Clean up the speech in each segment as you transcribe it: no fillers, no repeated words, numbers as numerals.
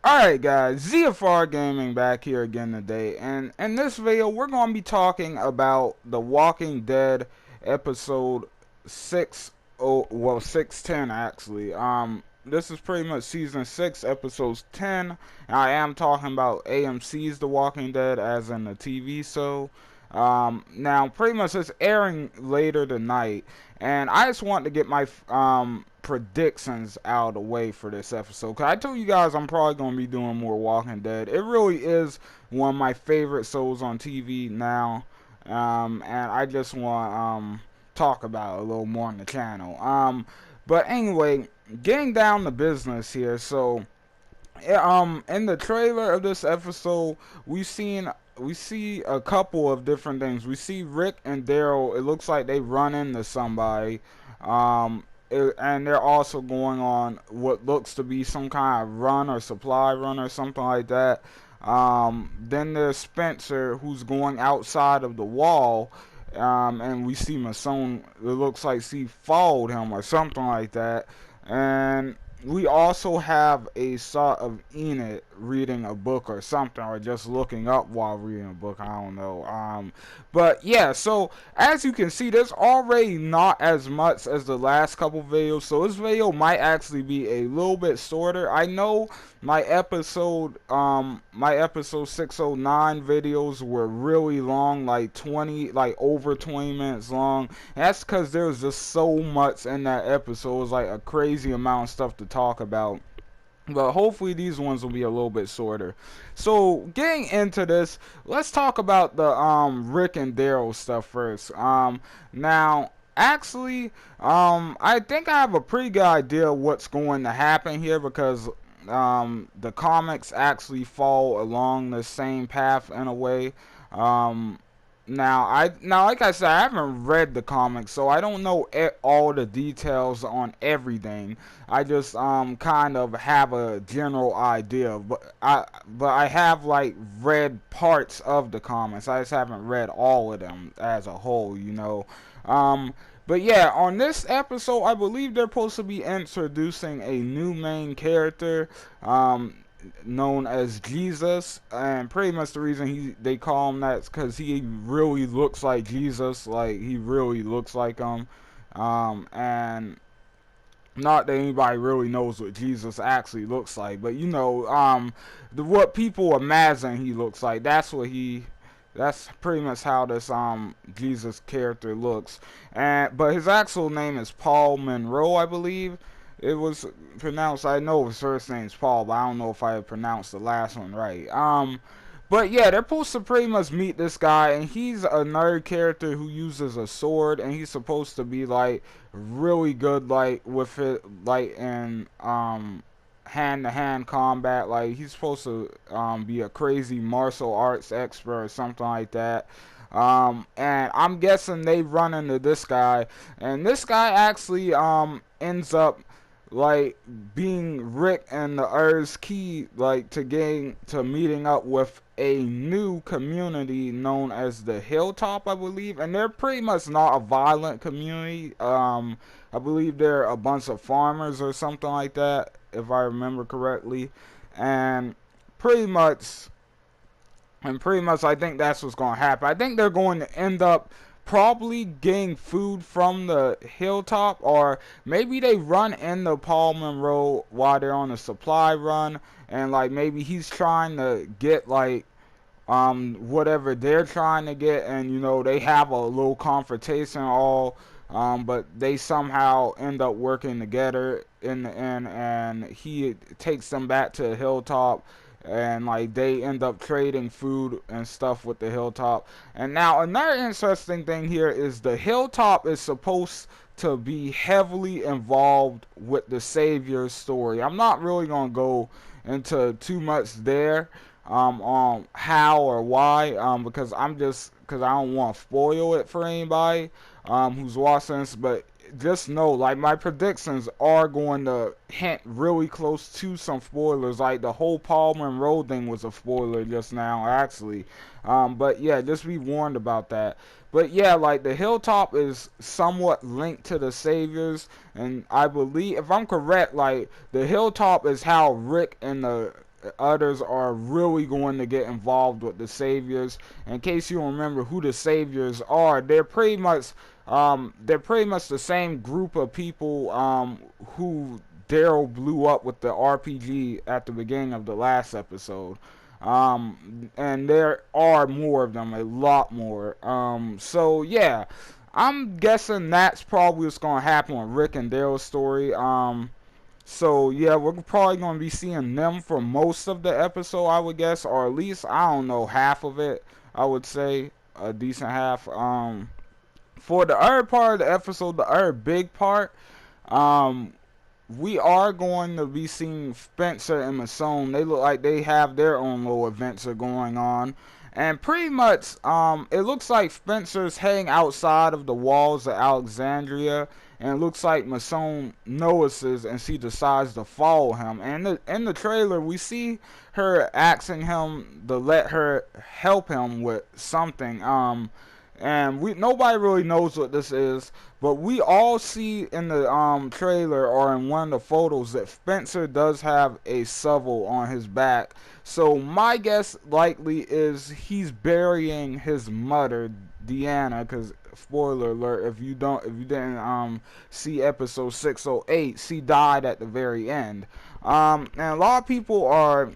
Alright guys, ZFR Gaming back here again today, and in this video we're going to be talking about The Walking Dead episode 610 actually. This is pretty much season 6 episodes 10. I am talking about AMC's The Walking Dead as in the TV show. Now pretty much it's airing later tonight, and I just want to get my predictions out of the way for this episode, because I told you guys I'm probably going to be doing more Walking Dead. It really is one of my favorite shows on TV now, and I just want talk about it a little more on the channel. But anyway, getting down to business here. So in the trailer of this episode, we see a couple of different things. We see Rick and Daryl. It looks like they run into somebody. And they're also going on what looks to be some kind of run or supply run or something like that. Then there's Spencer, who's going outside of the wall, and we see Masson. It looks like she followed him or something like that. And we also have a shot of Enid reading a book or something, or just looking up while reading a book. I don't know. But yeah, so as you can see, there's already not as much as the last couple videos, so this video might actually be a little bit shorter. I know my episode 609 videos were really long, like over 20 minutes long. And that's because there was just so much in that episode. It was like a crazy amount of stuff to talk about. But hopefully these ones will be a little bit shorter. So getting into this, let's talk about the Rick and Daryl stuff first. Now actually, I think I have a pretty good idea of what's going to happen here, because the comics actually fall along the same path in a way. Now, like I said, I haven't read the comics, so I don't know all the details on everything. I just kind of have a general idea, but I have like read parts of the comics. I just haven't read all of them as a whole, you know. But yeah, on this episode, I believe they're supposed to be introducing a new main character. Known as Jesus, and pretty much the reason they call him that is because he really looks like Jesus. Like, he really looks like him. And not that anybody really knows what Jesus actually looks like, but you know, what people imagine he looks like, that's pretty much how this Jesus character looks. But his actual name is Paul Monroe, I believe. It was pronounced, I know his first name's Paul, but I don't know if I pronounced the last one right. But yeah, they're supposed to pretty much meet this guy, and he's another character who uses a sword, and he's supposed to be like really good, like with it, like in hand-to-hand combat. Like, he's supposed to be a crazy martial arts expert or something like that. And I'm guessing they run into this guy, and this guy actually ends up like being Rick and the Earth's key, like to meeting up with a new community known as the Hilltop, I believe. And they're pretty much not a violent community. I believe they're a bunch of farmers or something like that, if I remember correctly. And pretty much I think that's what's going to happen. I think they're going to end up probably getting food from the Hilltop, or maybe they run into Paul Monroe while they're on a supply run, and like maybe he's trying to get like whatever they're trying to get, and you know, they have a little confrontation all, but they somehow end up working together in the end, and he takes them back to the Hilltop, and like they end up trading food and stuff with the Hilltop. And now another interesting thing here is the Hilltop is supposed to be heavily involved with the Savior's story. I'm not really gonna go into too much there on how or why, because I don't want to spoil it for anybody who's watching this. But just know, like, my predictions are going to hint really close to some spoilers. Like, the whole Paul Monroe thing was a spoiler just now, actually. But yeah, just be warned about that. But yeah, like, the Hilltop is somewhat linked to the Saviors, and I believe, if I'm correct, like, the Hilltop is how Rick and the others are really going to get involved with the Saviors. In case you don't remember who the Saviors are, they're pretty much the same group of people who Daryl blew up with the RPG at the beginning of the last episode. And there are more of them, a lot more. So yeah, I'm guessing that's probably what's gonna happen with Rick and Daryl's story. So yeah, we're probably gonna be seeing them for most of the episode, I would guess, or at least I don't know, half of it. I would say a decent half. For the other part of the episode, the other big part, um, we are going to be seeing Spencer and Masone. They look like they have their own little adventure going on. And pretty much, it looks like Spencer's heading outside of the walls of Alexandria. And it looks like Masone notices and she decides to follow him. And in the trailer, we see her asking him to let her help him with something. And nobody really knows what this is, but we all see in the trailer or in one of the photos that Spencer does have a shovel on his back. So my guess likely is he's burying his mother, Deanna, because spoiler alert, if you didn't see episode 608, she died at the very end. And a lot of people are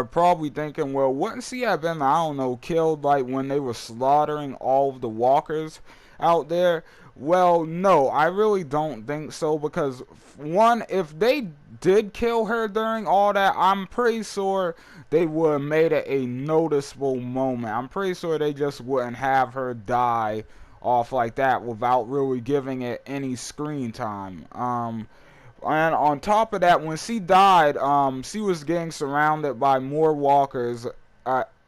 probably thinking, well, wouldn't she have been, I don't know, killed like when they were slaughtering all of the walkers out there? Well, no, I really don't think so, because one, if they did kill her during all that, I'm pretty sure they would have made it a noticeable moment. I'm pretty sure they just wouldn't have her die off like that without really giving it any screen time. And on top of that, when she died, she was getting surrounded by more walkers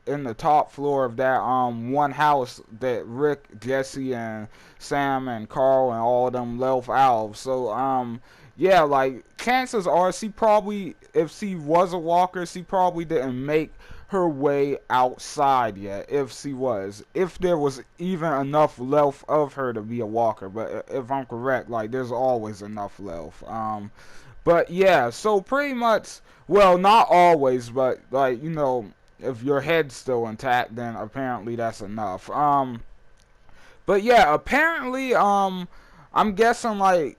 in the top floor of that one house that Rick, Jesse, and Sam and Carl and all of them left out. So yeah, like chances are she probably, if she was a walker, she probably didn't make her way outside yet. If there was even enough left of her to be a walker, but if I'm correct, like there's always enough left. But yeah, so pretty much, well, not always, but like, you know, if your head's still intact, then apparently that's enough. But yeah, apparently, I'm guessing like,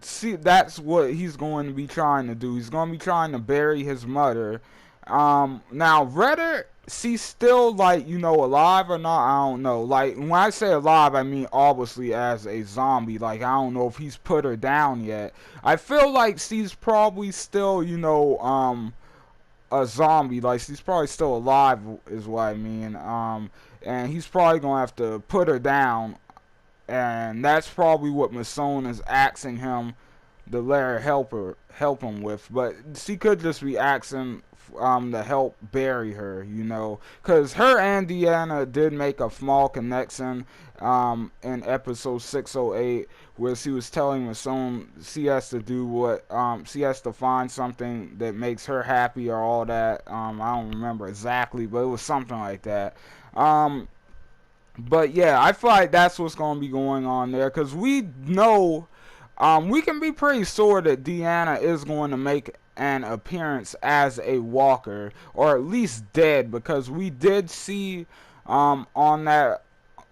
see, that's what he's going to be trying to do. He's going to be trying to bury his mother. Now, whether she's still, like, you know, alive or not, I don't know. Like, when I say alive, I mean obviously as a zombie. Like, I don't know if he's put her down yet. I feel like she's probably still, you know, a zombie. Like, she's probably still alive is what I mean. And he's probably going to have to put her down. And that's probably what Masone is asking him to let her help him with. But she could just be asking to help bury her, you know, because her and Deanna did make a small connection in episode 608, where she was telling Masone she has to do what she has to find something that makes her happy or all that. I don't remember exactly, but it was something like that. But yeah, I feel like that's what's going to be going on there, because we know, we can be pretty sure that Deanna is going to make an appearance as a walker, or at least dead, because we did see on that,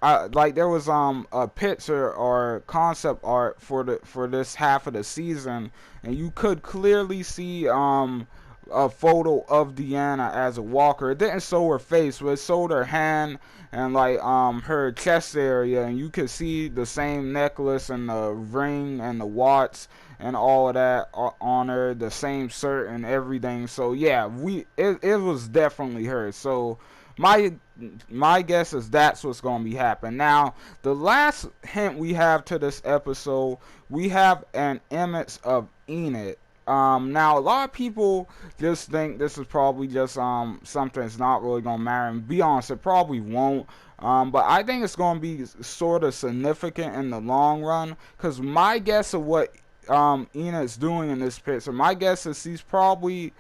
like there was a picture or concept art for this half of the season, and you could clearly see a photo of Deanna as a walker. It didn't show her face, but it showed her hand and like her chest area, and you could see the same necklace and the ring and the watch and all of that on her, the same shirt and everything. So yeah, it was definitely her. So my guess is that's what's going to be happening. Now, the last hint we have to this episode, we have an image of Enid. Now a lot of people just think this is probably just something that's not really gonna matter, and be honest, it probably won't. But I think it's gonna be sort of significant in the long run, because my guess of what Enid's doing in this picture, my guess is she's probably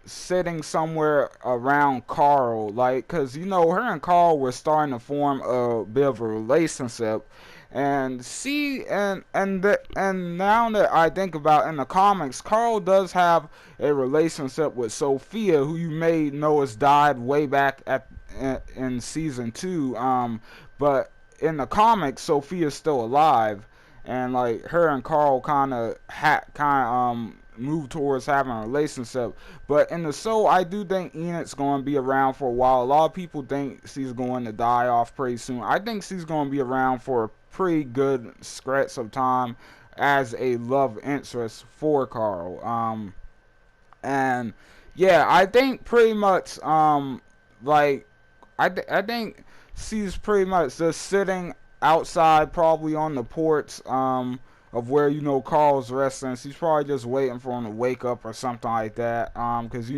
sitting somewhere around Carl, like, because you know her and Carl were starting to form a bit of a relationship. And see, and now that I think about in the comics, Carl does have a relationship with Sophia, who you may know has died way back in season 2. But in the comics, Sophia's still alive, and like her and Carl kind of move towards having a relationship. But in the show, I do think Enid's going to be around for a while. A lot of people think she's going to die off pretty soon. I think she's going to be around for a pretty good stretch of time as a love interest for Carl. And yeah, I think pretty much like I think she's pretty much just sitting outside, probably on the porch of where Carl's resting. She's probably just waiting for him to wake up or something like that. Because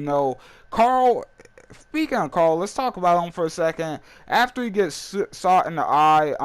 Carl. Speaking of Carl, let's talk about him for a second. After he gets shot in the eye,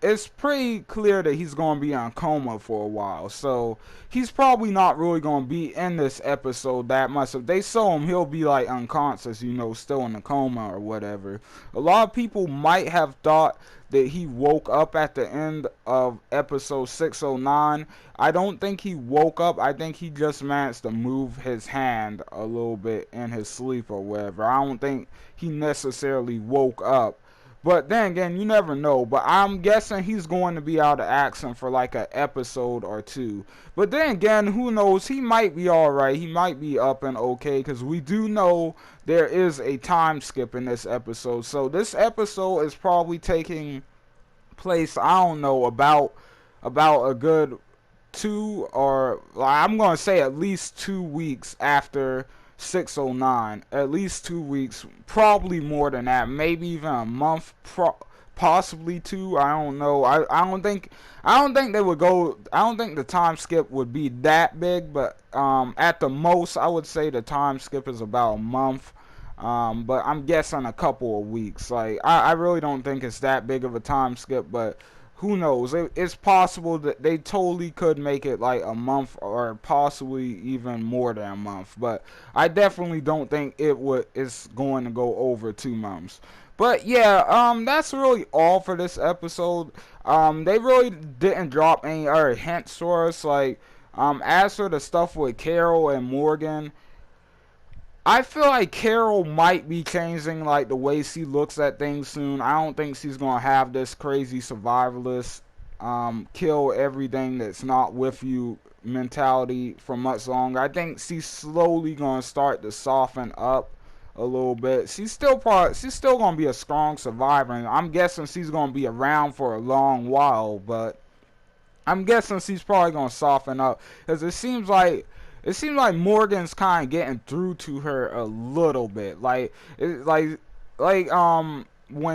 it's pretty clear that he's going to be in coma for a while. So he's probably not really going to be in this episode that much. If they show him, he'll be like unconscious, still in a coma or whatever. A lot of people might have thought that he woke up at the end of episode 609. I don't think he woke up. I think he just managed to move his hand a little bit in his sleep or whatever. I don't think he necessarily woke up. But then again, you never know. But I'm guessing he's going to be out of action for like an episode or two. But then again, who knows? He might be alright. He might be up and okay. Because we do know there is a time skip in this episode. So this episode is probably taking place, I don't know, about a good 2 or I'm going to say at least 2 weeks after 609. At least 2 weeks, probably more than that, maybe even a month, possibly 2. I don't know. I don't think they would go. I don't think the time skip would be that big, but at the most I would say the time skip is about a month. But I'm guessing a couple of weeks. Like I really don't think it's that big of a time skip, but who knows? It's possible that they totally could make it like a month or possibly even more than a month. But I definitely don't think it's going to go over 2 months. But yeah, that's really all for this episode. They really didn't drop any other hints for us. Like, as for the stuff with Carol and Morgan, I feel like Carol might be changing like the way she looks at things soon. I don't think she's gonna have this crazy survivalist, kill everything that's not with you mentality for much longer. I think she's slowly gonna start to soften up a little bit. She's still gonna be a strong survivor, and I'm guessing she's gonna be around for a long while. But I'm guessing she's probably gonna soften up because it seems like Morgan's kind of getting through to her a little bit. When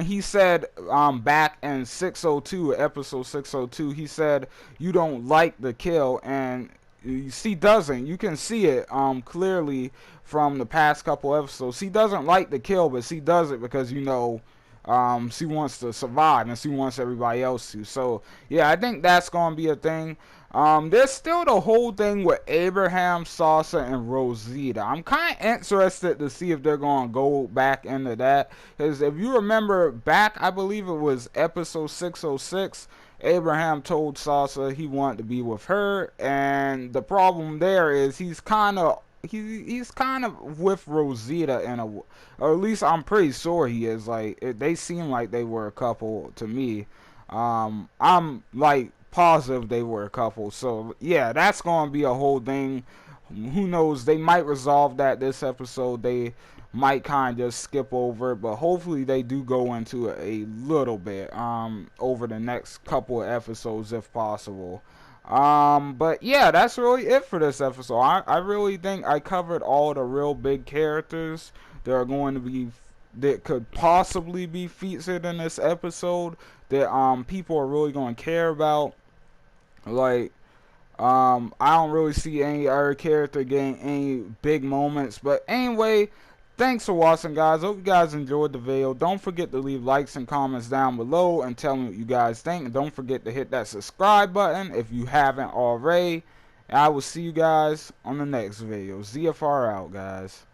he said back in 602, episode 602, he said you don't like the kill, and she doesn't. You can see it clearly from the past couple episodes. She doesn't like the kill, but she does it because she wants to survive and she wants everybody else to. So yeah, I think that's gonna be a thing. There's still the whole thing with Abraham, Salsa, and Rosita. I'm kind of interested to see if they're going to go back into that. Because if you remember back, I believe it was episode 606, Abraham told Salsa he wanted to be with her. And the problem there is he's kind of with Rosita or at least I'm pretty sure he is. Like, they seem like they were a couple to me. I'm like positive they were a couple. So yeah, that's gonna be a whole thing. Who knows? They might resolve that this episode. They might kind of just skip over it, but hopefully they do go into it a little bit over the next couple of episodes if possible. But yeah, that's really it for this episode. I really think I covered all the real big characters that are going to be that could possibly be featured in this episode that people are really going to care about. Like, I don't really see any other character getting any big moments. But anyway, thanks for watching, guys. Hope you guys enjoyed the video. Don't forget to leave likes and comments down below and tell me what you guys think. And don't forget to hit that subscribe button if you haven't already. And I will see you guys on the next video. ZFR out, guys.